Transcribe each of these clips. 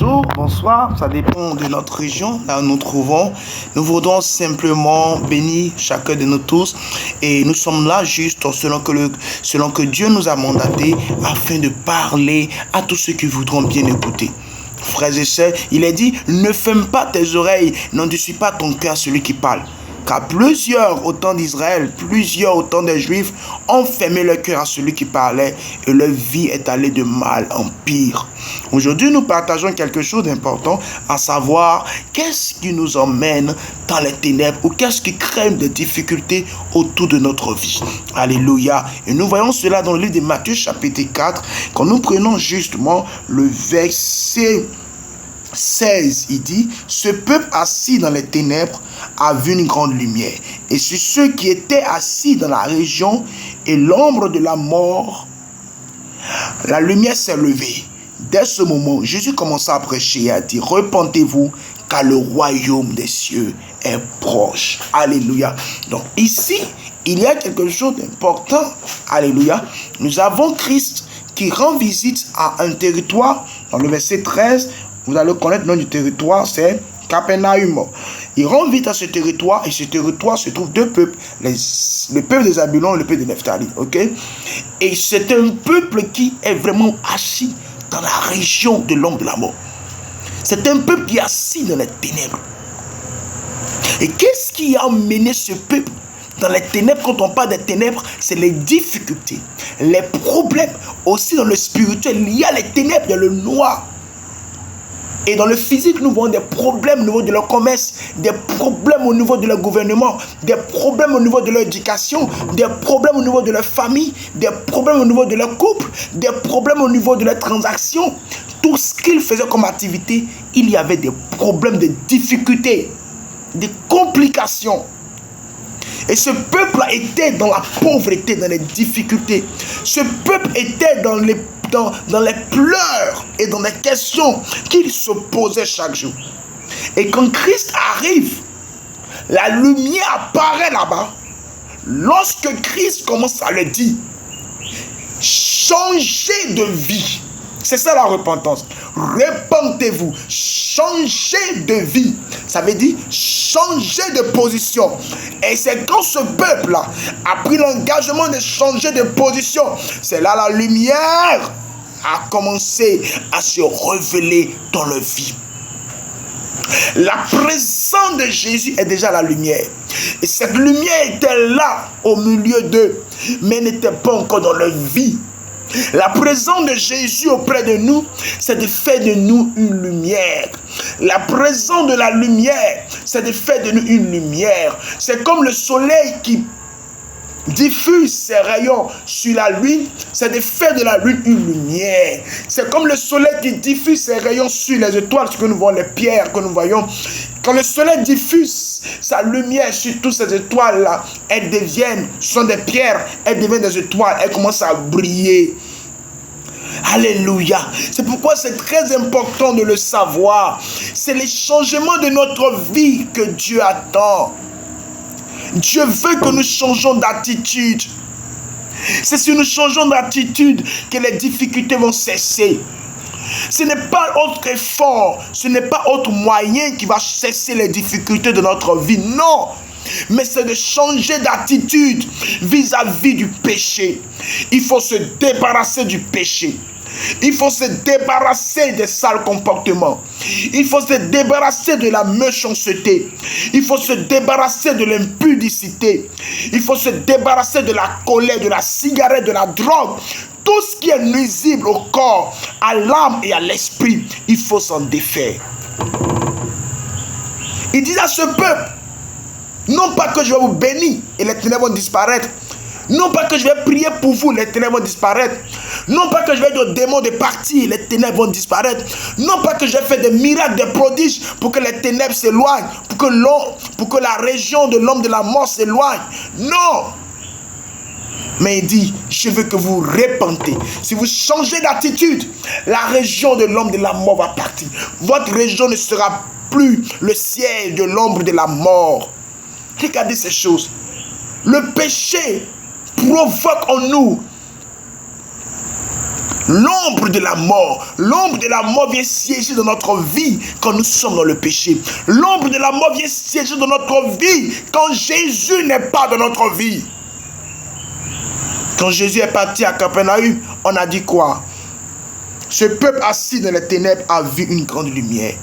bonjour, bonsoir, ça dépend de notre région, là où nous nous trouvons. Nous voudrons simplement bénir chacun de nous tous et nous sommes là juste selon que Dieu nous a mandaté afin de parler à tous ceux qui voudront bien écouter. Frères et sœurs, il est dit, ne ferme pas tes oreilles, n'endurcis pas ton cœur à celui qui parle. Car plusieurs au temps d'Israël, plusieurs au temps des Juifs ont fermé leur cœur à celui qui parlait et leur vie est allée de mal en pire. Aujourd'hui, nous partageons quelque chose d'important, à savoir qu'est-ce qui nous emmène dans les ténèbres ou qu'est-ce qui crée des difficultés autour de notre vie. Alléluia. Et nous voyons cela dans le livre de Matthieu chapitre 4, quand nous prenons justement le verset 16, il dit, ce peuple assis dans les ténèbres a vu une grande lumière. Et sur ceux qui étaient assis dans la région et l'ombre de la mort, la lumière s'est levée. Dès ce moment, Jésus commença à prêcher et à dire, repentez-vous, car le royaume des cieux est proche. Alléluia. Donc ici, il y a quelque chose d'important. Alléluia. Nous avons Christ qui rend visite à un territoire. Dans le verset 13, vous allez connaître le nom du territoire, c'est Capernaum. Il rend visite à ce territoire et ce territoire se trouve deux peuples, le peuple des Zabulon et le peuple de Nephtali. Ok? Et c'est un peuple qui est vraiment assis dans la région de l'ombre de la mort. C'est un peuple qui est assis dans les ténèbres. Et qu'est-ce qui a mené ce peuple dans les ténèbres? Quand on parle des ténèbres, c'est les difficultés, les problèmes. Aussi dans le spirituel, il y a les ténèbres, il y a le noir. Et dans le physique, nous voyons des problèmes au niveau de leur commerce, des problèmes au niveau de leur gouvernement, des problèmes au niveau de leur éducation, des problèmes au niveau de leur famille, des problèmes au niveau de leur couple, des problèmes au niveau de leurs transactions. Tout ce qu'ils faisaient comme activité, il y avait des problèmes, des difficultés, des complications. Et ce peuple était dans la pauvreté, dans les difficultés. Ce peuple était dans les pleurs et dans les questions qu'il se posait chaque jour. Et quand Christ arrive, la lumière apparaît là-bas. Lorsque Christ commence à le dire, changez de vie. C'est ça la repentance. Repentez-vous. Changez de vie. Ça veut dire changer de position. Et c'est quand ce peuple-là a pris l'engagement de changer de position, c'est là la lumière a commencé à se révéler dans leur vie. La présence de Jésus est déjà la lumière. Et cette lumière était là au milieu d'eux, mais n'était pas encore dans leur vie. La présence de Jésus auprès de nous, c'est de faire de nous une lumière. La présence de la lumière, c'est de faire de nous une lumière. C'est comme le soleil qui diffuse ses rayons sur la lune, c'est de faire de la lune une lumière. C'est comme le soleil qui diffuse ses rayons sur les étoiles, ce que nous voyons, les pierres que nous voyons. Quand le soleil diffuse sa lumière sur toutes ces étoiles-là, elles deviennent, ce sont des pierres, elles deviennent des étoiles, elles commencent à briller. Alléluia. C'est pourquoi c'est très important de le savoir. C'est les changements de notre vie que Dieu attend. Dieu veut que nous changeons d'attitude. C'est si nous changeons d'attitude que les difficultés vont cesser. Ce n'est pas autre effort, ce n'est pas autre moyen qui va cesser les difficultés de notre vie. Non, mais c'est de changer d'attitude vis-à-vis du péché. Il faut se débarrasser du péché. Il faut se débarrasser des sales comportements. Il faut se débarrasser de la méchanceté. Il faut se débarrasser de l'impudicité. Il faut se débarrasser de la colère, de la cigarette, de la drogue. Tout ce qui est nuisible au corps, à l'âme et à l'esprit, il faut s'en défaire. Il dit à ce peuple, non pas que je vais vous bénir et les ténèbres vont disparaître. Non pas que je vais prier pour vous, les ténèbres vont disparaître. Non pas que je vais dire aux démons de partir, les ténèbres vont disparaître. Non pas que je vais faire des miracles, des prodiges pour que les ténèbres s'éloignent, pour que la région de l'homme de la mort s'éloigne. Non. Mais il dit, je veux que vous repentez. Si vous changez d'attitude, la région de l'homme de la mort va partir. Votre région ne sera plus le siège de l'ombre de la mort. Regardez ces choses. Le péché provoque en nous L'ombre de la mort. L'ombre de la mort vient siéger dans notre vie quand nous sommes dans le péché. L'ombre de la mort vient siéger dans notre vie quand Jésus n'est pas dans notre vie. Quand Jésus est parti à Capernaum, on a dit quoi? Ce peuple assis dans les ténèbres a vu une grande lumière.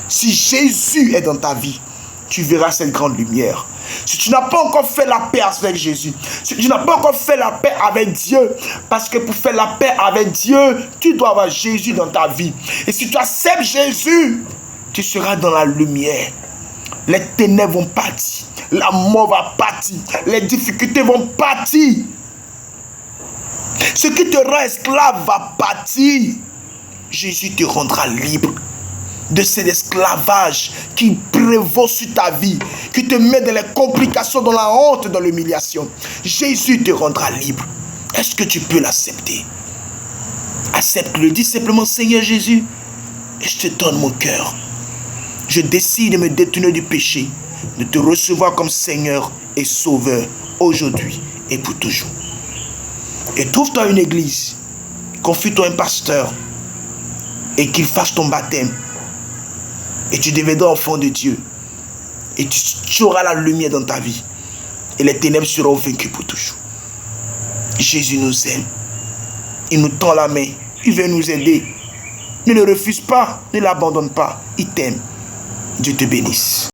Si Jésus est dans ta vie, tu verras cette grande lumière. Si tu n'as pas encore fait la paix avec Jésus, si tu n'as pas encore fait la paix avec Dieu, parce que pour faire la paix avec Dieu, tu dois avoir Jésus dans ta vie. Et si tu acceptes Jésus, tu seras dans la lumière. Les ténèbres vont partir, la mort va partir, les difficultés vont partir. Ce qui te rend esclave va partir. Jésus te rendra libre de cet esclavage qui prévaut sur ta vie, qui te met dans les complications, dans la honte, dans l'humiliation. Jésus te rendra libre. Est-ce que tu peux l'accepter? Accepte-le. Dis simplement: Seigneur Jésus, je te donne mon cœur. Je décide de me détourner du péché, de te recevoir comme Seigneur et Sauveur aujourd'hui et pour toujours. Et trouve-toi une église, confie-toi un pasteur et qu'il fasse ton baptême. Et tu deviendras enfant de Dieu. Et tu auras la lumière dans ta vie. Et les ténèbres seront vaincues pour toujours. Jésus nous aime. Il nous tend la main. Il veut nous aider. Ne le refuse pas. Ne l'abandonne pas. Il t'aime. Dieu te bénisse.